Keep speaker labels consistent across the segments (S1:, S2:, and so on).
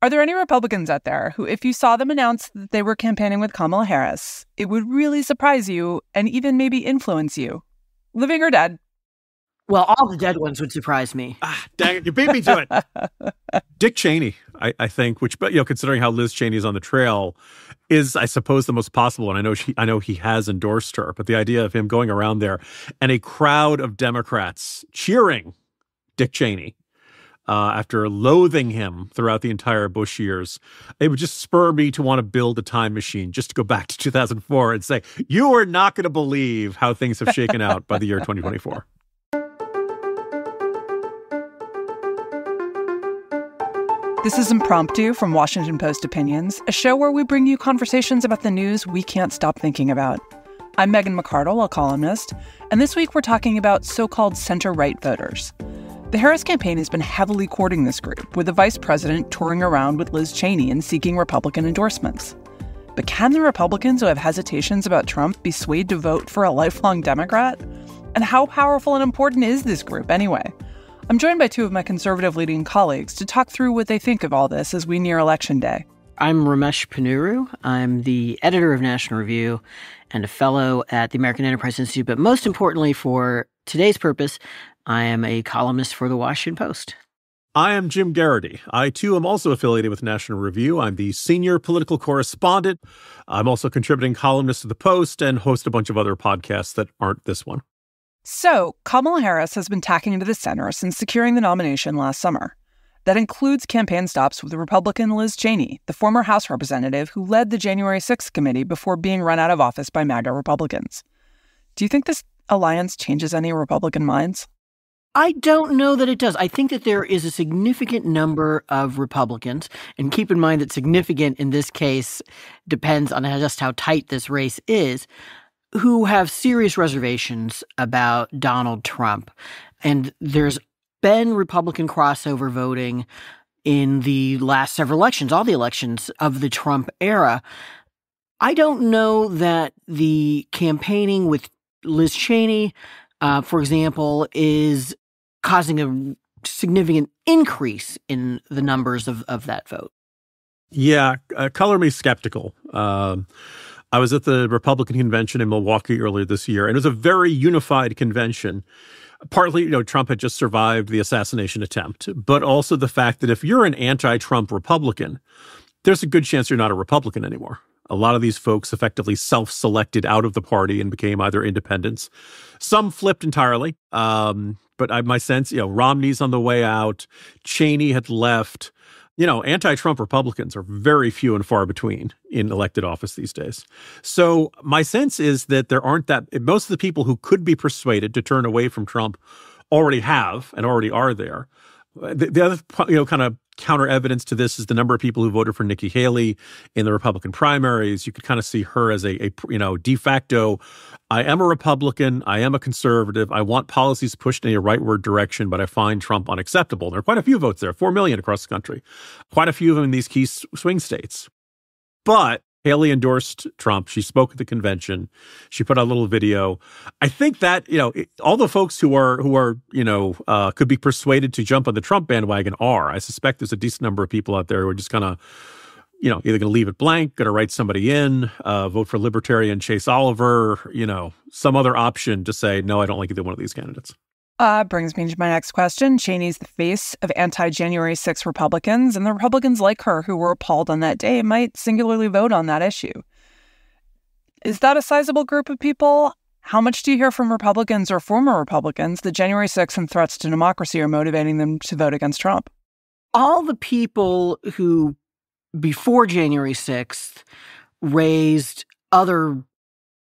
S1: Are there any Republicans out there who, if you saw them announce that they were campaigning with Kamala Harris, it would really surprise you and even maybe influence you? Living or dead?
S2: Well, all the dead ones would surprise me.
S3: Dang it, you beat me to it. Dick Cheney, I think, which, but considering how Liz Cheney is on the trail, is, I suppose, the most possible. And I know he has endorsed her, but the idea of him going around there and a crowd of Democrats cheering Dick Cheney after loathing him throughout the entire Bush years, it would just spur me to want to build a time machine just to go back to 2004 and say, you are not going to believe how things have shaken out by the year 2024.
S1: This is Impromptu from Washington Post Opinions, a show where we bring you conversations about the news we can't stop thinking about. I'm Megan McArdle, a columnist, and this week we're talking about so-called center-right voters. The Harris campaign has been heavily courting this group, with the vice president touring around with Liz Cheney and seeking Republican endorsements. But can the Republicans who have hesitations about Trump be swayed to vote for a lifelong Democrat? And how powerful and important is this group anyway? I'm joined by two of my conservative-leading colleagues to talk through what they think of all this as we near Election Day.
S2: I'm Ramesh Ponnuru. I'm the editor of National Review and a fellow at the American Enterprise Institute. But most importantly, for today's purpose, I am a columnist for the Washington Post.
S3: I am Jim Geraghty. I, too, am also affiliated with National Review. I'm the senior political correspondent. I'm also contributing columnist to the Post and host a bunch of other podcasts that aren't this one.
S1: So, Kamala Harris has been tacking to the center since securing the nomination last summer. That includes campaign stops with the Republican Liz Cheney, the former House representative who led the January 6th committee before being run out of office by MAGA Republicans. Do you think this alliance changes any Republican minds?
S2: I don't know that it does. I think that there is a significant number of Republicans, and keep in mind that significant in this case depends on just how tight this race is, who have serious reservations about Donald Trump. And there's been Republican crossover voting in the last several elections, all the elections of the Trump era. I don't know that the campaigning with Liz Cheney, for example, is causing a significant increase in the numbers of that vote.
S3: Yeah, color me skeptical. I was at the Republican convention in Milwaukee earlier this year, and it was a very unified convention. Partly, Trump had just survived the assassination attempt, but also the fact that if you're an anti-Trump Republican, there's a good chance you're not a Republican anymore. A lot of these folks effectively self-selected out of the party and became either independents. Some flipped entirely. But my sense, Romney's on the way out. Cheney had left. Anti-Trump Republicans are very few and far between in elected office these days. So my sense is that there aren't most of the people who could be persuaded to turn away from Trump already have and already are there. The other, kind of counter evidence to this is the number of people who voted for Nikki Haley in the Republican primaries. You could kind of see her as a de facto, I am a Republican, I am a conservative, I want policies pushed in a rightward direction, but I find Trump unacceptable. There are quite a few votes there, 4 million across the country, quite a few of them in these key swing states. But Haley endorsed Trump. She spoke at the convention. She put out a little video. I think that, all the folks who are could be persuaded to jump on the Trump bandwagon are. I suspect there's a decent number of people out there who are just going to, either going to leave it blank, going to write somebody in, vote for Libertarian Chase Oliver, some other option to say, no, I don't like either one of these candidates.
S1: Brings me to my next question. Cheney's the face of anti-January 6 Republicans, and the Republicans like her who were appalled on that day might singularly vote on that issue. Is that a sizable group of people? How much do you hear from Republicans or former Republicans that January 6 and threats to democracy are motivating them to vote against Trump?
S2: All the people who, before January 6th, raised other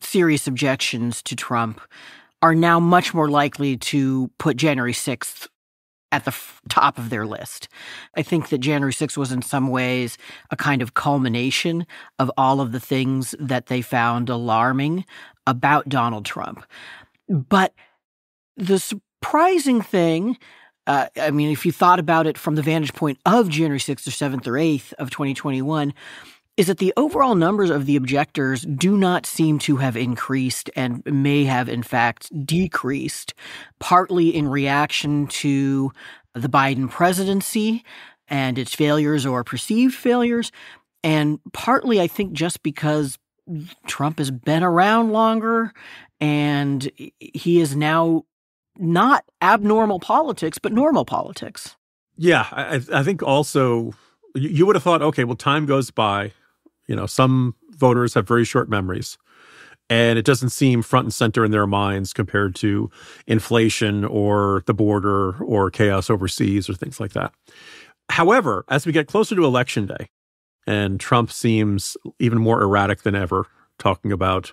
S2: serious objections to Trump are now much more likely to put January 6th at the top of their list. I think that January 6th was in some ways a kind of culmination of all of the things that they found alarming about Donald Trump. But the surprising thing, if you thought about it from the vantage point of January 6th or 7th or 8th of 2021, is that the overall numbers of the objectors do not seem to have increased and may have, in fact, decreased, partly in reaction to the Biden presidency, and its failures or perceived failures. And partly, I think, just because Trump has been around longer and he is now not abnormal politics, but normal politics.
S3: Yeah, I think also you would have thought, okay, well, time goes by. Some voters have very short memories, and it doesn't seem front and center in their minds compared to inflation or the border or chaos overseas or things like that. However, as we get closer to Election Day, and Trump seems even more erratic than ever, talking about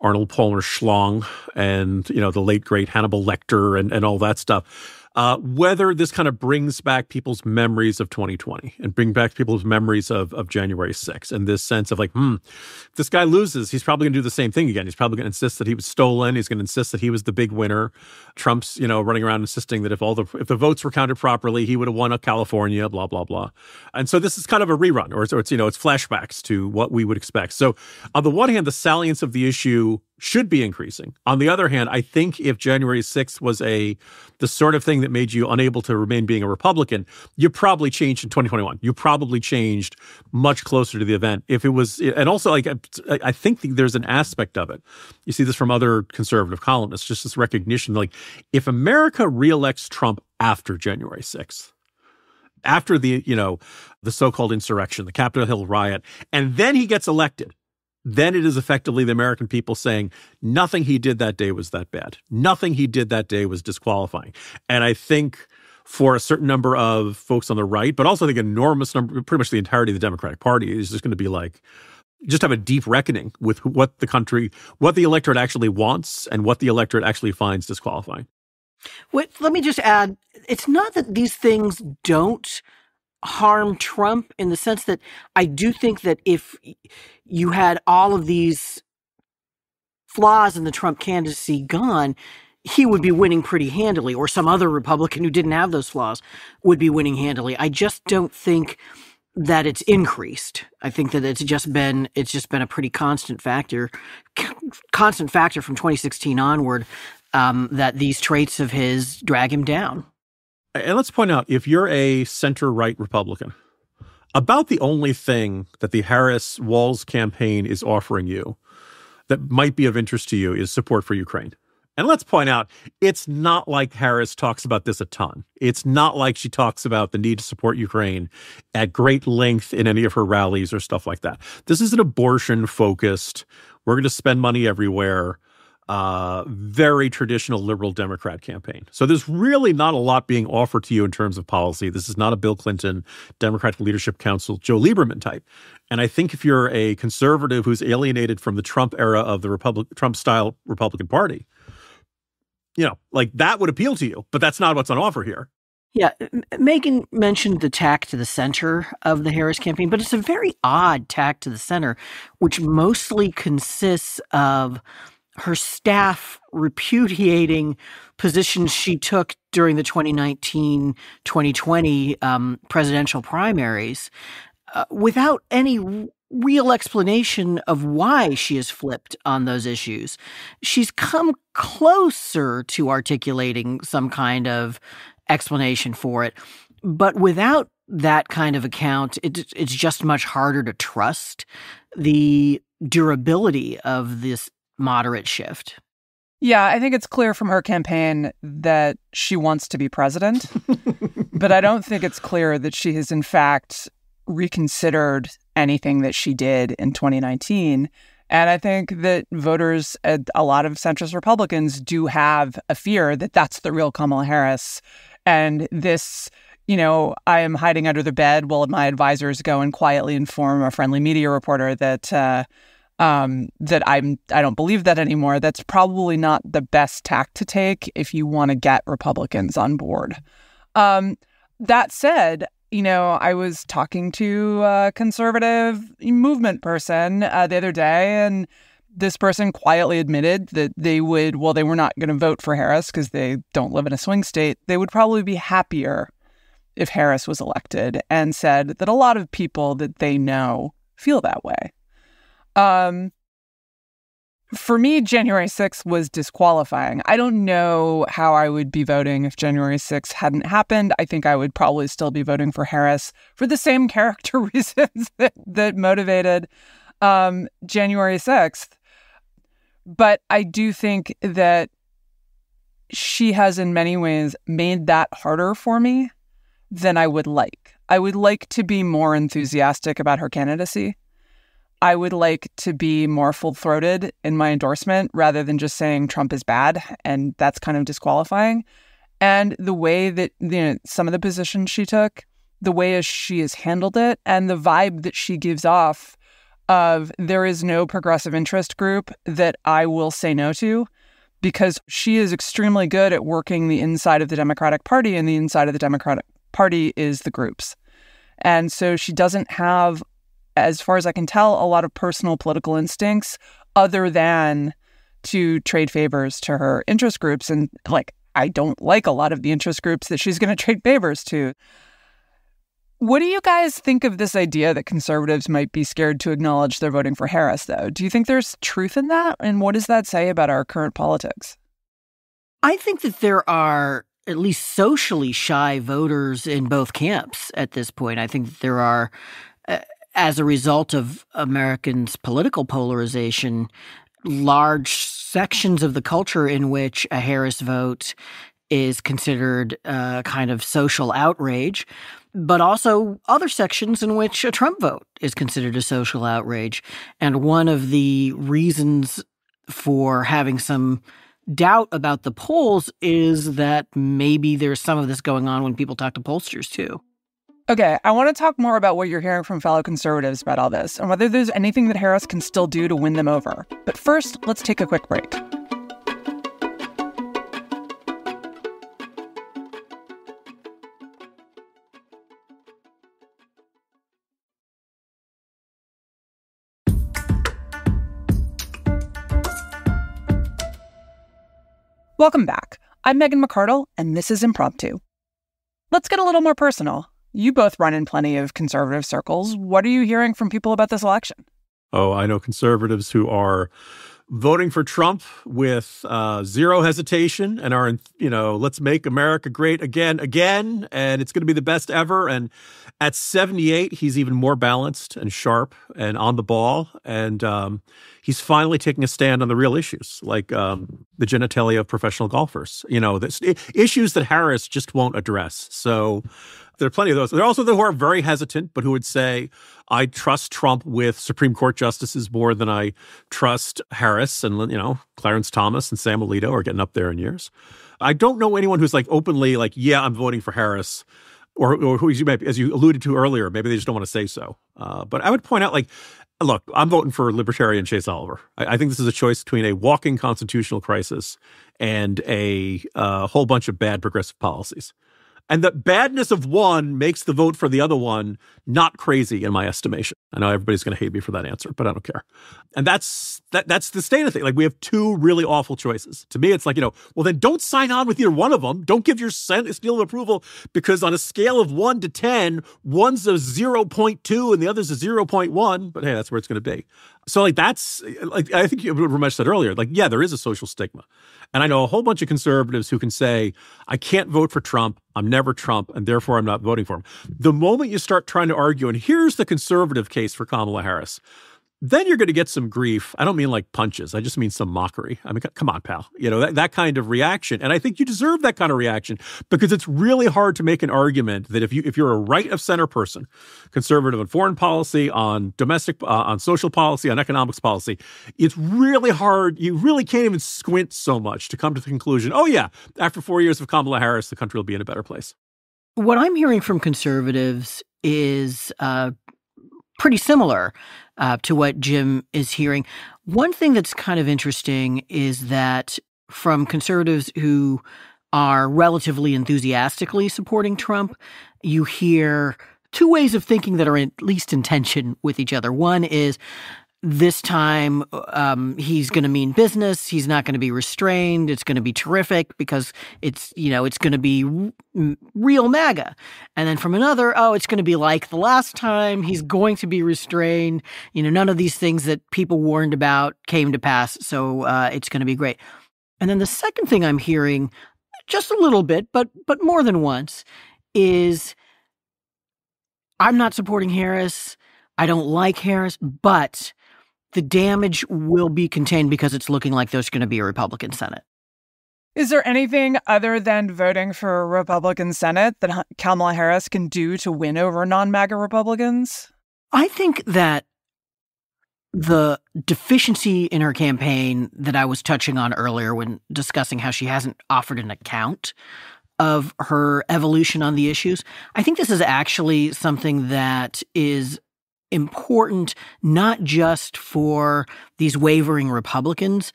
S3: Arnold Palmer schlong and, the late, great Hannibal Lecter and all that stuff. Whether this kind of brings back people's memories of 2020 and bring back people's memories of January 6th and this sense of like, if this guy loses, he's probably going to do the same thing again. He's probably going to insist that he was stolen. He's going to insist that he was the big winner. Trump's, running around insisting that if the votes were counted properly, he would have won California, blah, blah, blah. And so this is kind of a rerun, or it's flashbacks to what we would expect. So on the one hand, the salience of the issue should be increasing. On the other hand, I think if January 6th was the sort of thing that made you unable to remain being a Republican, you probably changed in 2021. You probably changed much closer to the event. If it was, and also I think there's an aspect of it. You see this from other conservative columnists, just this recognition, like if America reelects Trump after January 6th, after the so-called insurrection, the Capitol Hill riot, and then he gets elected, then it is effectively the American people saying nothing he did that day was that bad. Nothing he did that day was disqualifying. And I think for a certain number of folks on the right, but also I think an enormous number, pretty much the entirety of the Democratic Party is just going to be like, just have a deep reckoning with what the electorate actually wants and what the electorate actually finds disqualifying.
S2: Wait, let me just add, it's not that these things don't harm Trump in the sense that I do think that if you had all of these flaws in the Trump candidacy gone, he would be winning pretty handily, or some other Republican who didn't have those flaws would be winning handily. I just don't think that it's increased. I think that it's just been a pretty constant factor from 2016 onward, that these traits of his drag him down.
S3: And let's point out, if you're a center-right Republican, about the only thing that the Harris-Walz campaign is offering you that might be of interest to you is support for Ukraine. And let's point out, it's not like Harris talks about this a ton. It's not like she talks about the need to support Ukraine at great length in any of her rallies or stuff like that. This is an abortion-focused, we're going to spend money everywhere, very traditional liberal Democrat campaign. So there's really not a lot being offered to you in terms of policy. This is not a Bill Clinton, Democratic Leadership Council, Joe Lieberman type. And I think if you're a conservative who's alienated from the Trump era of the Trump-style Republican Party, like that would appeal to you. But that's not what's on offer here.
S2: Yeah, Megan mentioned the tack to the center of the Harris campaign, but it's a very odd tack to the center, which mostly consists of her staff repudiating positions she took during the 2019-2020 presidential primaries without any real explanation of why she has flipped on those issues. She's come closer to articulating some kind of explanation for it, but without that kind of account, it's just much harder to trust the durability of this moderate shift.
S1: Yeah, I think it's clear from her campaign that she wants to be president, but I don't think it's clear that she has in fact reconsidered anything that she did in 2019. And I think that voters, a lot of centrist Republicans, do have a fear that that's the real Kamala Harris. And this, I am hiding under the bed while my advisors go and quietly inform a friendly media reporter that I don't believe that anymore. That's probably not the best tack to take if you want to get Republicans on board. That said, I was talking to a conservative movement person the other day, and this person quietly admitted that they were not going to vote for Harris because they don't live in a swing state. They would probably be happier if Harris was elected, and said that a lot of people that they know feel that way. For me, January 6th was disqualifying. I don't know how I would be voting if January 6th hadn't happened. I think I would probably still be voting for Harris for the same character reasons that motivated January 6th. But I do think that she has in many ways made that harder for me than I would like. I would like to be more enthusiastic about her candidacy. I would like to be more full-throated in my endorsement rather than just saying Trump is bad, and that's kind of disqualifying. And the way that some of the positions she took, the way as she has handled it, and the vibe that she gives off of there is no progressive interest group that I will say no to, because she is extremely good at working the inside of the Democratic Party, and the inside of the Democratic Party is the groups. And so she doesn't have, as far as I can tell, a lot of personal political instincts other than to trade favors to her interest groups. And I don't like a lot of the interest groups that she's going to trade favors to. What do you guys think of this idea that conservatives might be scared to acknowledge they're voting for Harris, though? Do you think there's truth in that? And what does that say about our current politics?
S2: I think that there are at least socially shy voters in both camps at this point. I think that there are, as a result of Americans' political polarization, large sections of the culture in which a Harris vote is considered a kind of social outrage, but also other sections in which a Trump vote is considered a social outrage. And one of the reasons for having some doubt about the polls is that maybe there's some of this going on when people talk to pollsters too.
S1: Okay, I want to talk more about what you're hearing from fellow conservatives about all this and whether there's anything that Harris can still do to win them over. But first, let's take a quick break. Welcome back. I'm Megan McArdle, and this is Impromptu. Let's get a little more personal. You both run in plenty of conservative circles. What are you hearing from people about this election?
S3: Oh, I know conservatives who are voting for Trump with zero hesitation and are, let's make America great again, and it's going to be the best ever. And at 78, he's even more balanced and sharp and on the ball. And he's finally taking a stand on the real issues, like the genitalia of professional golfers, issues that Harris just won't address. So there are plenty of those. There are also those who are very hesitant, but who would say, I trust Trump with Supreme Court justices more than I trust Harris. And, Clarence Thomas and Sam Alito are getting up there in years. I don't know anyone who's openly yeah, I'm voting for Harris, or who you might, as you alluded to earlier, maybe they just don't want to say so. But I would point out, look, I'm voting for Libertarian Chase Oliver. I think this is a choice between a walking constitutional crisis and a whole bunch of bad progressive policies. And the badness of one makes the vote for the other one not crazy in my estimation. I know everybody's going to hate me for that answer, but I don't care. And that's the state of thing. We have two really awful choices. To me, it's well, then don't sign on with either one of them. Don't give your seal of approval, because on a scale of 1 to 10, one's a 0.2 and the other's a 0.1. But hey, that's where it's going to be. So that's I think Ramesh said earlier, yeah, there is a social stigma. And I know a whole bunch of conservatives who can say, I can't vote for Trump, I'm never Trump, and therefore I'm not voting for him. The moment you start trying to argue, and here's the conservative case for Kamala Harris, then you're going to get some grief. I don't mean punches. I just mean some mockery. I mean, come on, pal. That kind of reaction. And I think you deserve that kind of reaction, because it's really hard to make an argument that if you're a right of center person, conservative on foreign policy, on domestic, on social policy, on economics policy, it's really hard. You really can't even squint so much to come to the conclusion, oh yeah, after 4 years of Kamala Harris, the country will be in a better place.
S2: What I'm hearing from conservatives is pretty similar to what Jim is hearing. One thing that's kind of interesting is that from conservatives who are relatively enthusiastically supporting Trump, you hear two ways of thinking that are at least in tension with each other. One is, this time he's going to mean business. He's not going to be restrained. It's going to be terrific because it's going to be real MAGA. And then from another, it's going to be like the last time. He's going to be restrained. None of these things that people warned about came to pass. So it's going to be great. And then the second thing I'm hearing, just a little bit, but more than once, is I'm not supporting Harris. I don't like Harris, but the damage will be contained because it's looking like there's going to be a Republican Senate.
S1: Is there anything other than voting for a Republican Senate that Kamala Harris can do to win over non-MAGA Republicans?
S2: I think that the deficiency in her campaign that I was touching on earlier when discussing how she hasn't offered an account of her evolution on the issues, I think this is actually something that is important not just for these wavering Republicans,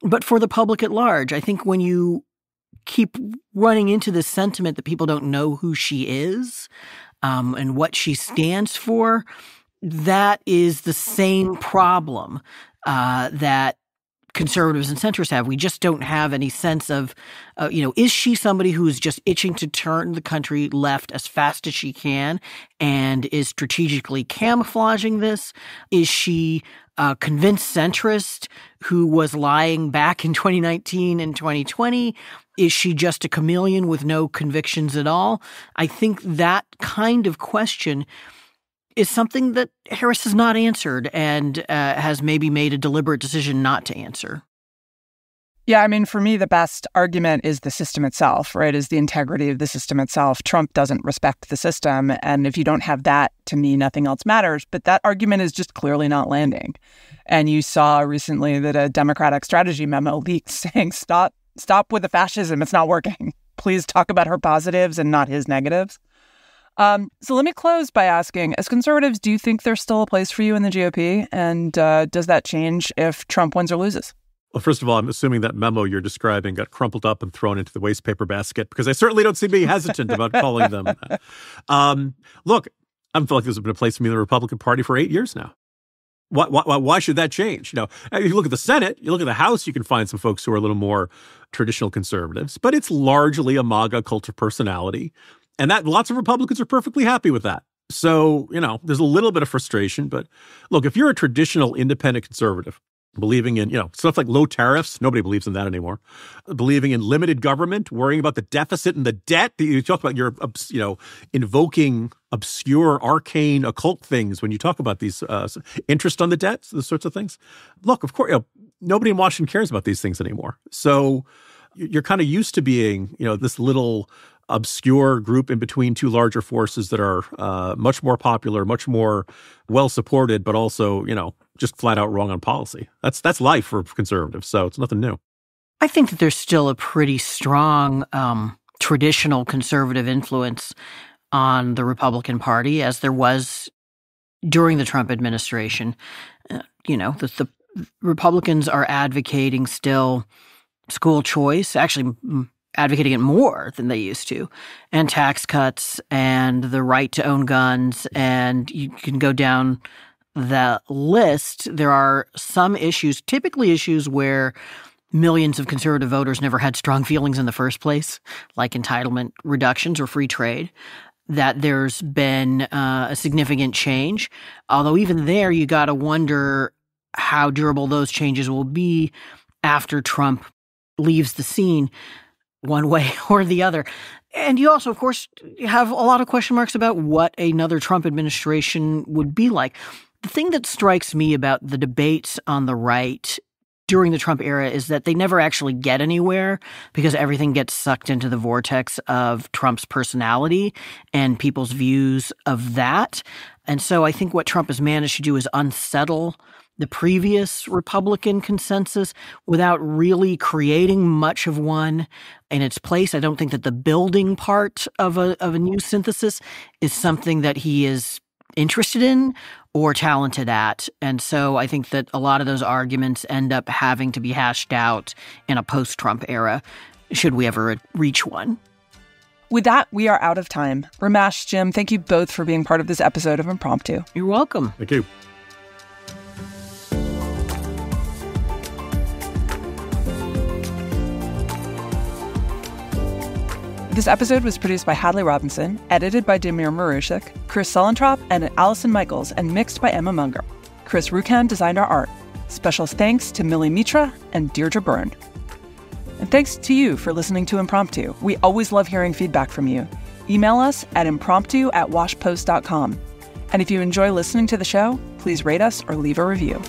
S2: but for the public at large. I think when you keep running into this sentiment that people don't know who she is and what she stands for, that is the same problem that conservatives and centrists have. We just don't have any sense of, is she somebody who is just itching to turn the country left as fast as she can and is strategically camouflaging this? Is she a convinced centrist who was lying back in 2019 and 2020? Is she just a chameleon with no convictions at all? I think that kind of question is something that Harris has not answered and has maybe made a deliberate decision not to answer.
S1: Yeah, I mean, for me, the best argument is the system itself, right? Is the integrity of the system itself. Trump doesn't respect the system. And if you don't have that, to me, nothing else matters. But that argument is just clearly not landing. And you saw recently that a Democratic strategy memo leaked saying, stop with the fascism. It's not working. Please talk about her positives and not his negatives. So let me close by asking, as conservatives, do you think there's still a place for you in the GOP? And does that change if Trump wins or loses?
S3: Well, first of all, I'm assuming that memo you're describing got crumpled up and thrown into the waste paper basket, because I certainly don't seem to be hesitant about calling them. Look, I feel like there's been a place for me in the Republican Party for 8 years now. Why should that change? If you look at the Senate, you look at the House, you can find some folks who are a little more traditional conservatives, but it's largely a MAGA cult of personality. And that lots of Republicans are perfectly happy with that. So, there's a little bit of frustration. But look, if you're a traditional independent conservative, believing in, stuff like low tariffs, nobody believes in that anymore. Believing in limited government, worrying about the deficit and the debt. You talk about your, invoking obscure, arcane, occult things when you talk about these interest on the debt, those sorts of things. Look, of course, nobody in Washington cares about these things anymore. So you're kind of used to being, this little obscure group in between two larger forces that are much more popular, much more well-supported, but also, just flat out wrong on policy. That's life for conservatives, so it's nothing new.
S2: I think that there's still a pretty strong traditional conservative influence on the Republican Party, as there was during the Trump administration. The Republicans are advocating still school choice, actually advocating it more than they used to, and tax cuts and the right to own guns. And you can go down the list. There are some issues, typically issues where millions of conservative voters never had strong feelings in the first place, like entitlement reductions or free trade, that there's been a significant change. Although even there, you got to wonder how durable those changes will be after Trump leaves the scene, one way or the other. And you also, of course, have a lot of question marks about what another Trump administration would be like. The thing that strikes me about the debates on the right during the Trump era is that they never actually get anywhere because everything gets sucked into the vortex of Trump's personality and people's views of that. And so I think what Trump has managed to do is unsettle the previous Republican consensus without really creating much of one in its place. I don't think that the building part of a new synthesis is something that he is interested in or talented at. And so I think that a lot of those arguments end up having to be hashed out in a post-Trump era, should we ever reach one.
S1: With that, we are out of time. Ramesh, Jim, thank you both for being part of this episode of Impromptu.
S2: You're welcome.
S3: Thank you.
S1: This episode was produced by Hadley Robinson, edited by Damir Marushik, Chris Sulentrop, and Allison Michaels, and mixed by Emma Munger. Chris Rukan designed our art. Special thanks to Millie Mitra and Deirdre Byrne. And thanks to you for listening to Impromptu. We always love hearing feedback from you. Email us at impromptu@washpost.com. And if you enjoy listening to the show, please rate us or leave a review.